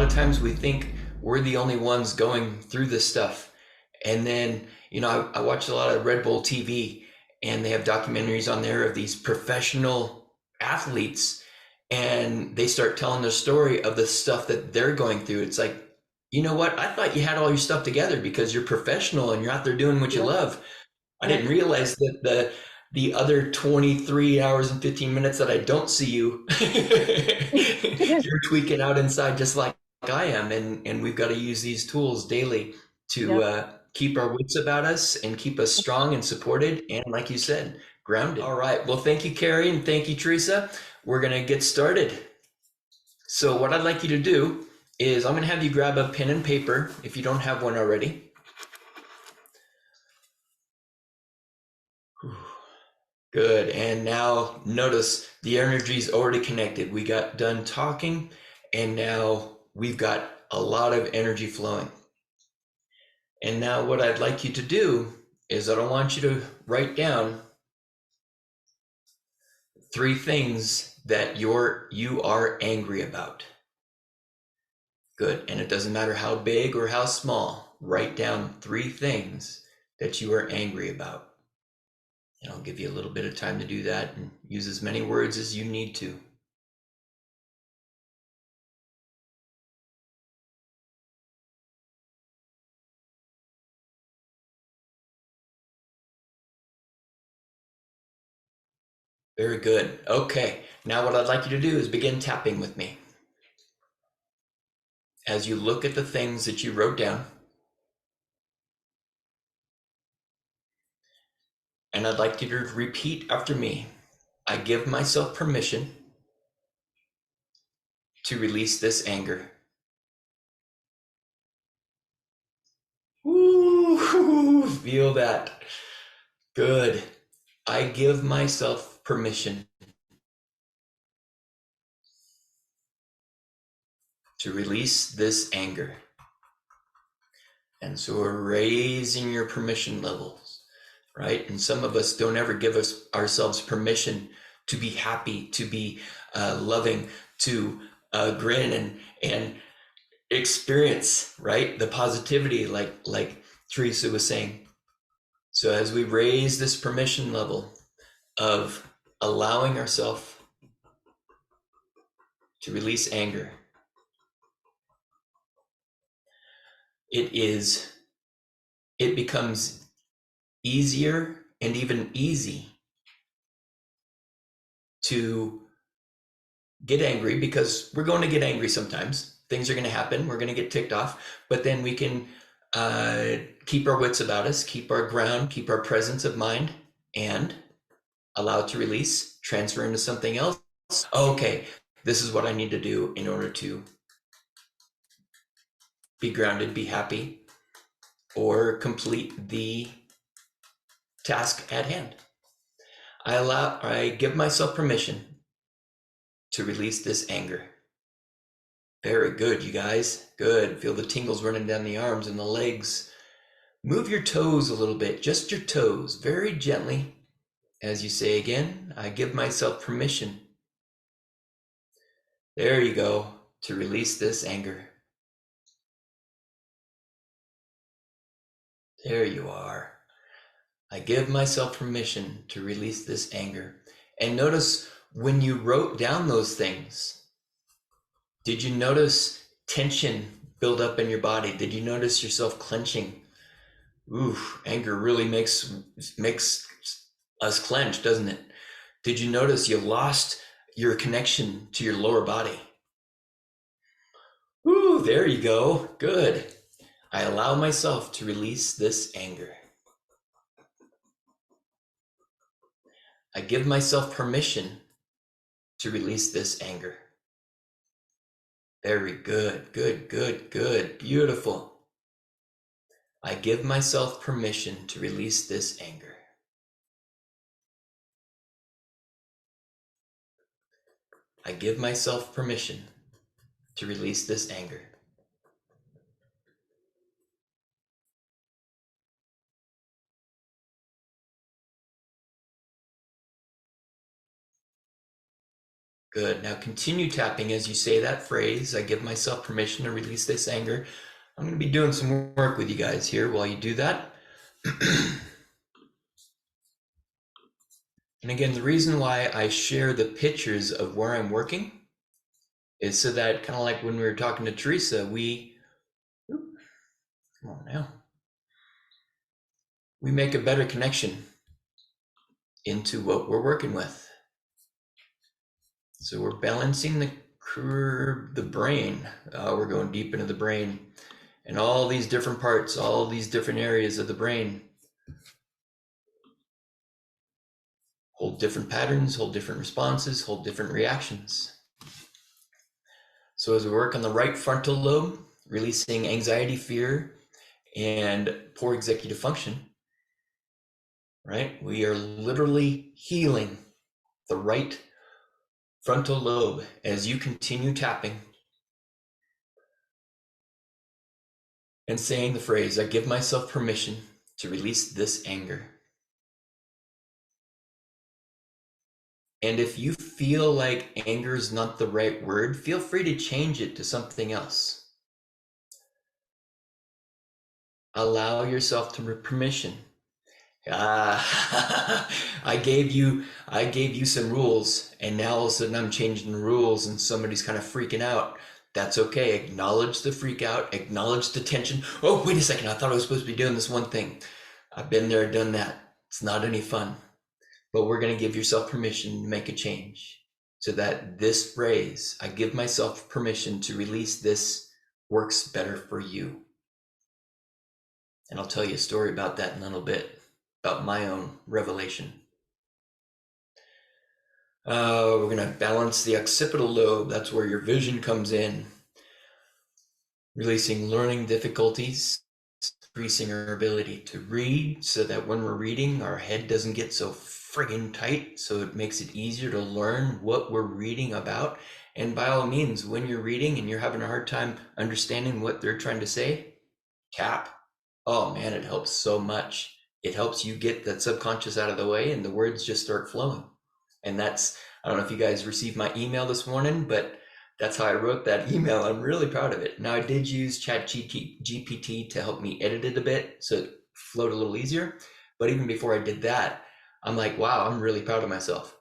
of times we think we're the only ones going through this stuff. And then, I watch a lot of Red Bull TV, and they have documentaries on there of these professional athletes, and they start telling their story of the stuff that they're going through. It's like, you know what? I thought you had all your stuff together because you're professional and you're out there doing what you Yep. love. I Yep. didn't realize that the other 23 hours and 15 minutes that I don't see you, you're tweaking out inside just like I am. And we've got to use these tools daily to Yep. keep our wits about us and keep us strong and supported. And like you said, grounded. All right. Well, thank you, Carrie, and thank you, Teresa. We're going to get started. So, what I'd like you to do is I'm going to have you grab a pen and paper if you don't have one already. Good. And now notice the energy's already connected. We got done talking, and now we've got a lot of energy flowing. And now what I'd like you to do is I don't want you to write down 3 things that you are angry about. Good. And it doesn't matter how big or how small. Write down 3 things that you are angry about. And I'll give you a little bit of time to do that and use as many words as you need to. Very good. Okay. Now what I'd like you to do is begin tapping with me. As you look at the things that you wrote down, and I'd like you to repeat after me. I give myself permission to release this anger. Woo! Feel that. Good. I give myself permission to release this anger. And so we're raising your permission levels, right? And some of us don't ever give ourselves permission to be happy, to be loving, to grin and experience, right? The positivity, like Teresa was saying. So as we raise this permission level of allowing ourselves to release anger, it becomes easier and even easy to get angry, because we're going to get angry sometimes. Things are going to happen. We're going to get ticked off, but then we can keep our wits about us, keep our ground, keep our presence of mind, and allow it to release, transfer into something else. Okay, this is what I need to do in order to be grounded, be happy, or complete the task at hand. I give myself permission to release this anger. Very good, you guys. Good. Feel the tingles running down the arms and the legs. Move your toes a little bit, just your toes, very gently. As you say again, I give myself permission. There you go, to release this anger. There you are. I give myself permission to release this anger. And notice when you wrote down those things, did you notice tension build up in your body? Did you notice yourself clenching? Ooh, anger really makes us clench, doesn't it? Did you notice you lost your connection to your lower body? Ooh, there you go. Good. I allow myself to release this anger. I give myself permission to release this anger. Very good. Good, good, good. Beautiful. I give myself permission to release this anger. I give myself permission to release this anger. Good. Now continue tapping as you say that phrase. I give myself permission to release this anger. I'm going to be doing some work with you guys here while you do that. And again, the reason why I share the pictures of where I'm working is so that, kind of like when we were talking to Teresa, come on now, we make a better connection into what we're working with. So we're balancing the brain. We're going deep into the brain and all these different parts, all these different areas of the brain hold different patterns, hold different responses, hold different reactions. So as we work on the right frontal lobe, releasing anxiety, fear, and poor executive function, right? We are literally healing the right frontal lobe as you continue tapping and saying the phrase, I give myself permission to release this anger. And if you feel like anger is not the right word, feel free to change it to something else. Allow yourself to permission. I gave you some rules, and now all of a sudden I'm changing the rules and somebody's kind of freaking out. That's okay. Acknowledge the freak out, acknowledge the tension. Oh, wait a second. I thought I was supposed to be doing this one thing. I've been there, done that. It's not any fun. But we're going to give yourself permission to make a change so that this phrase, I give myself permission to release this, works better for you. And I'll tell you a story about that in a little bit, about my own revelation. We're going to balance the occipital lobe. That's where your vision comes in. Releasing learning difficulties, increasing our ability to read so that when we're reading, our head doesn't get so friggin' tight, so it makes it easier to learn what we're reading about. And by all means, when you're reading and you're having a hard time understanding what they're trying to say, tap. Oh man, it helps so much. It helps you get that subconscious out of the way and the words just start flowing. And that's, I don't know if you guys received my email this morning, but that's how I wrote that email. I'm really proud of it. Now I did use ChatGPT to help me edit it a bit so it flowed a little easier. But even before I did that, I'm like, wow, I'm really proud of myself.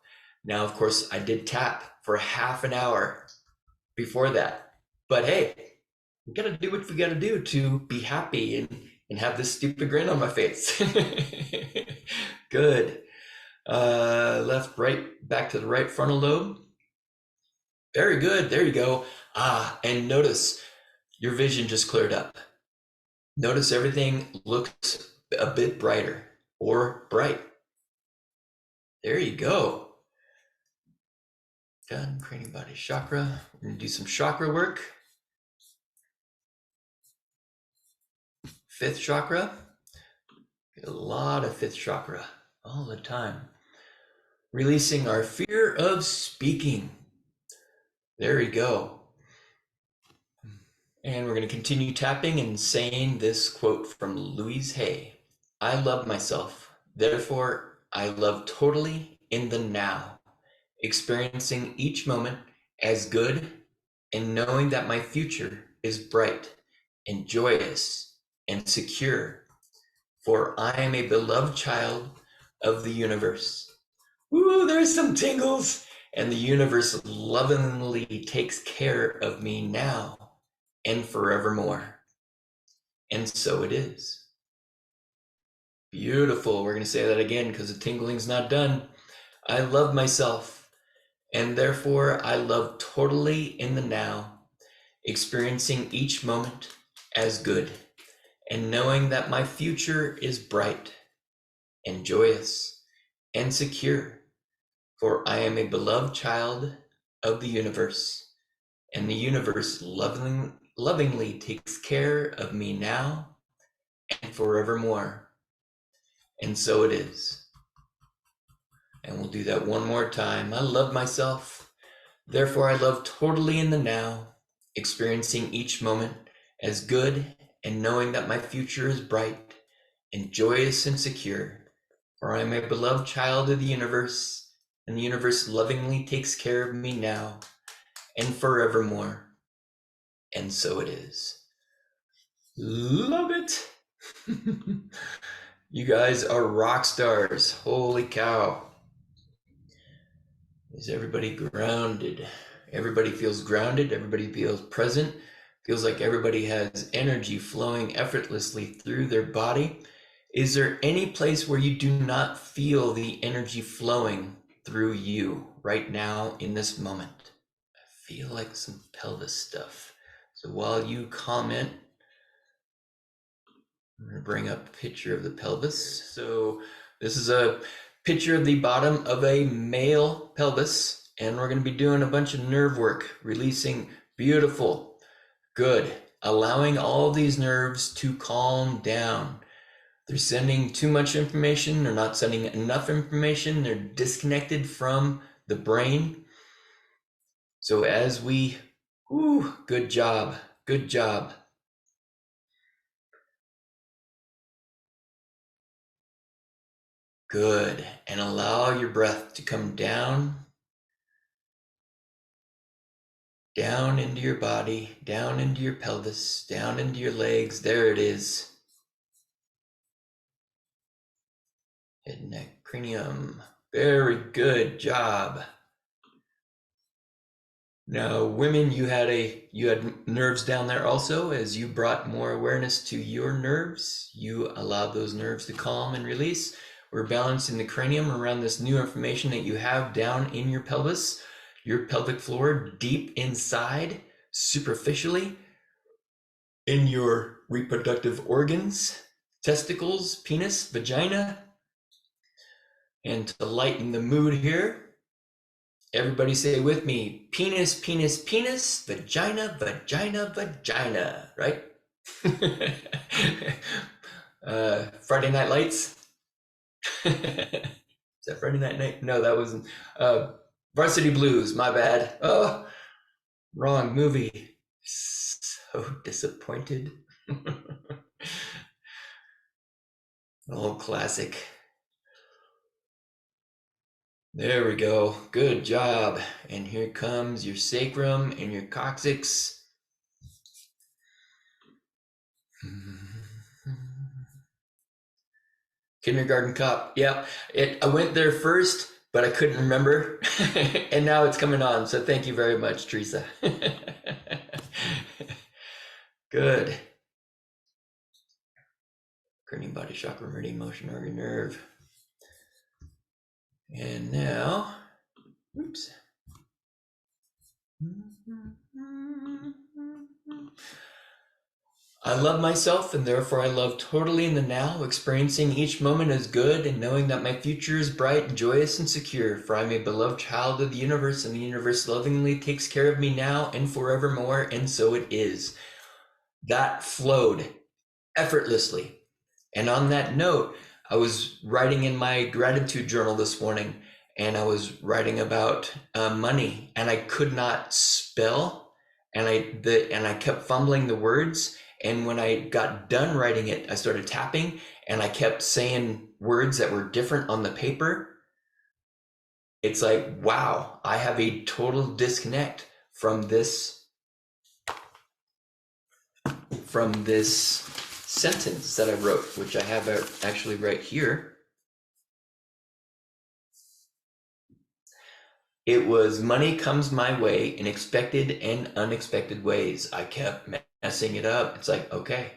Now, of course, I did tap for half an hour before that. But hey, we got to do what we got to do to be happy and have this stupid grin on my face. Good. Left, right, back to the right frontal lobe. Very good. There you go. And notice your vision just cleared up. Notice everything looks a bit brighter or bright. There you go. Done. Cranial body chakra. We're going to do some chakra work. Fifth chakra. Get a lot of fifth chakra all the time. Releasing our fear of speaking. There we go. And we're going to continue tapping and saying this quote from Louise Hay. I love myself. Therefore, I love totally in the now, experiencing each moment as good and knowing that my future is bright and joyous and secure. For I am a beloved child of the universe. Woo, there's some tingles. And the universe lovingly takes care of me now and forevermore. And so it is. Beautiful. We're going to say that again because the tingling's not done. I love myself, and therefore I love totally in the now, experiencing each moment as good, and knowing that my future is bright and joyous and secure, for I am a beloved child of the universe, and the universe lovingly takes care of me now and forevermore. And so it is. And we'll do that one more time. I love myself. Therefore, I love totally in the now, experiencing each moment as good and knowing that my future is bright and joyous and secure. For I am a beloved child of the universe, and the universe lovingly takes care of me now and forevermore. And so it is. Love it. You guys are rock stars. Holy cow. Is everybody grounded? Everybody feels grounded. Everybody feels present. Feels like everybody has energy flowing effortlessly through their body. Is there any place where you do not feel the energy flowing through you right now in this moment? I feel like some pelvis stuff. So while you comment, I'm going to bring up a picture of the pelvis. So this is a picture of the bottom of a male pelvis, and we're going to be doing a bunch of nerve work, releasing beautiful, good, allowing all these nerves to calm down. They're sending too much information, they're not sending enough information, they're disconnected from the brain. So as we, good job, good job. Good. And allow your breath to come down into your body, down into your pelvis, down into your legs. There it is. Head, neck, cranium. Very good job. Now, women, you had nerves down there also. As you brought more awareness to your nerves, you allowed those nerves to calm and release. We're balancing the cranium around this new information that you have down in your pelvis, your pelvic floor, deep inside, superficially, in your reproductive organs, testicles, penis, vagina. And to lighten the mood here, everybody say with me, penis, penis, penis, vagina, vagina, vagina, right? Friday Night Lights. Is that Friday Night? No, that wasn't. Varsity Blues, my bad. Oh, wrong movie. So disappointed. Old classic. There we go. Good job. And here comes your sacrum and your coccyx. Kindergarten cop. Yep. I went there first, but I couldn't remember. And now it's coming on. So thank you very much, Teresa. Good. Cranium, body, chakra, meridian, motion, organ, nerve. And now, oops. I love myself, and therefore I love totally in the now, experiencing each moment as good and knowing that my future is bright and joyous and secure, for I am a beloved child of the universe, and the universe lovingly takes care of me now and forevermore, and so it is. That flowed effortlessly. And on that note, I was writing in my gratitude journal this morning, and I was writing about money, and I could not spell, and I kept fumbling the words. And when I got done writing it, I started tapping, and I kept saying words that were different on the paper. It's like, wow, I have a total disconnect from this sentence that I wrote, which I have actually right here. It was, money comes my way in expected and unexpected ways. I kept messing it up. It's like, okay,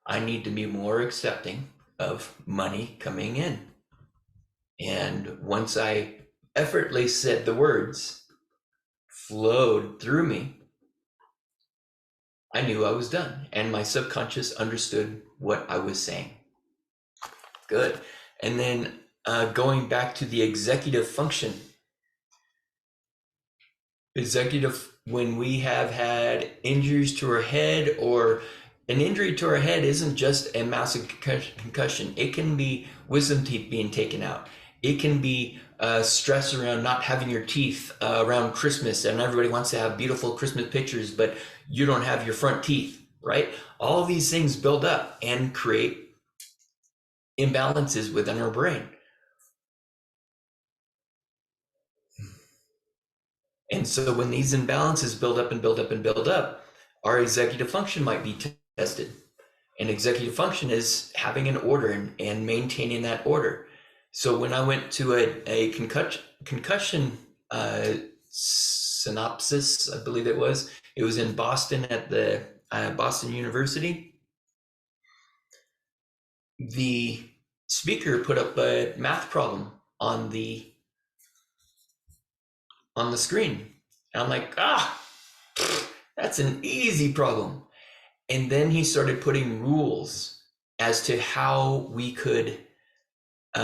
I need to be more accepting of money coming in. And once I effortlessly said the words, flowed through me, I knew I was done. And my subconscious understood what I was saying. Good. And then going back to the executive function. When we have had injuries to our head, or an injury to our head isn't just a massive concussion. It can be wisdom teeth being taken out. It can be stress around not having your teeth around Christmas, and everybody wants to have beautiful Christmas pictures, but you don't have your front teeth, right? All these things build up and create imbalances within our brain. And so when these imbalances build up and build up and build up, our executive function might be tested. And executive function is having an order and maintaining that order. So when I went to a concussion synopsis, I believe it was in Boston at the Boston University. The speaker put up a math problem on the screen. And I'm like, that's an easy problem. And then he started putting rules as to how we could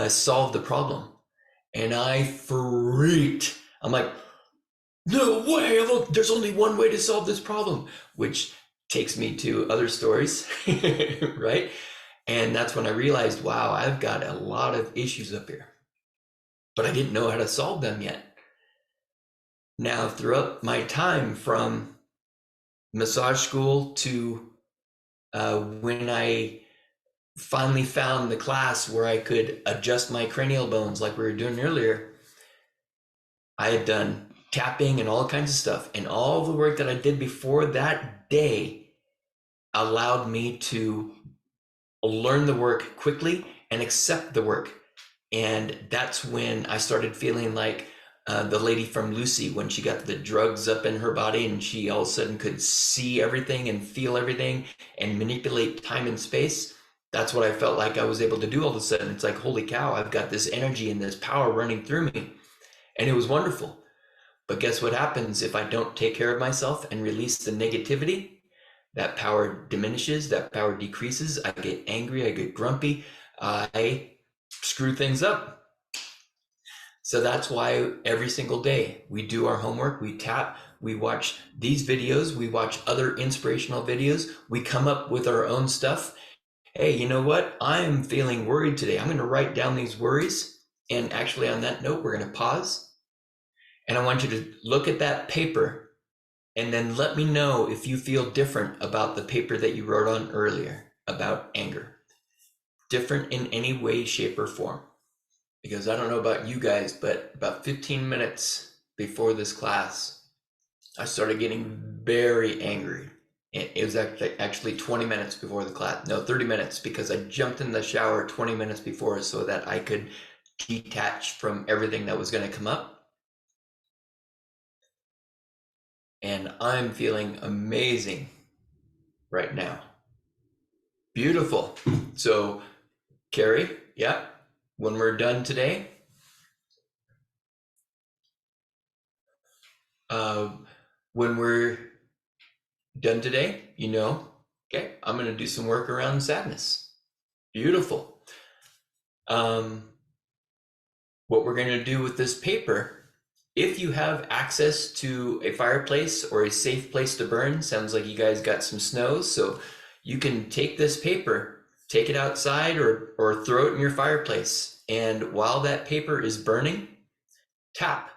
solve the problem. And I freaked. I'm like, no way, there's only one way to solve this problem, which takes me to other stories, right? And that's when I realized, wow, I've got a lot of issues up here, but I didn't know how to solve them yet. Now, throughout my time from massage school to when I finally found the class where I could adjust my cranial bones like we were doing earlier, I had done tapping and all kinds of stuff. And all the work that I did before that day allowed me to learn the work quickly and accept the work. And that's when I started feeling like the lady from Lucy, when she got the drugs up in her body and she all of a sudden could see everything and feel everything and manipulate time and space. That's what I felt like I was able to do all of a sudden. It's like, holy cow, I've got this energy and this power running through me. And it was wonderful. But guess what happens if I don't take care of myself and release the negativity? That power diminishes, that power decreases. I get angry, I get grumpy, I screw things up. So that's why every single day we do our homework, we tap, we watch these videos, we watch other inspirational videos, we come up with our own stuff. Hey, you know what? I'm feeling worried today. I'm going to write down these worries. And actually, on that note, we're going to pause. And I want you to look at that paper and then let me know if you feel different about the paper that you wrote on earlier about anger. Different in any way, shape, or form. Because I don't know about you guys, but about 15 minutes before this class, I started getting very angry. It was actually 20 minutes before the class. No, 30 minutes, because I jumped in the shower 20 minutes before so that I could detach from everything that was going to come up. And I'm feeling amazing right now. Beautiful. So, Carrie, yeah, when we're done today, okay, I'm going to do some work around sadness. Beautiful. What we're going to do with this paper, if you have access to a fireplace or a safe place to burn, sounds like you guys got some snow, so you can take this paper, take it outside or throw it in your fireplace. And while that paper is burning, tap.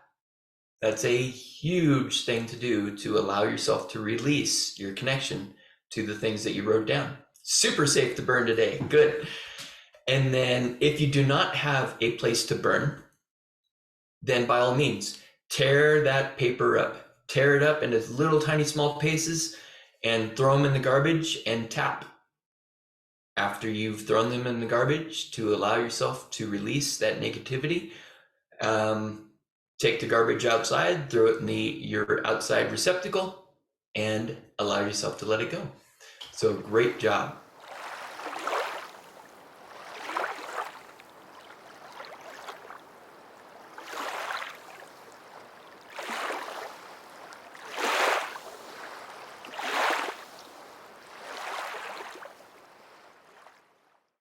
That's a huge thing to do to allow yourself to release your connection to the things that you wrote down. Super safe to burn today. Good. And then if you do not have a place to burn, then by all means, tear that paper up. Tear it up into little tiny small pieces and throw them in the garbage and tap. After you've thrown them in the garbage, to allow yourself to release that negativity, take the garbage outside, throw it in your outside receptacle, and allow yourself to let it go. So great job.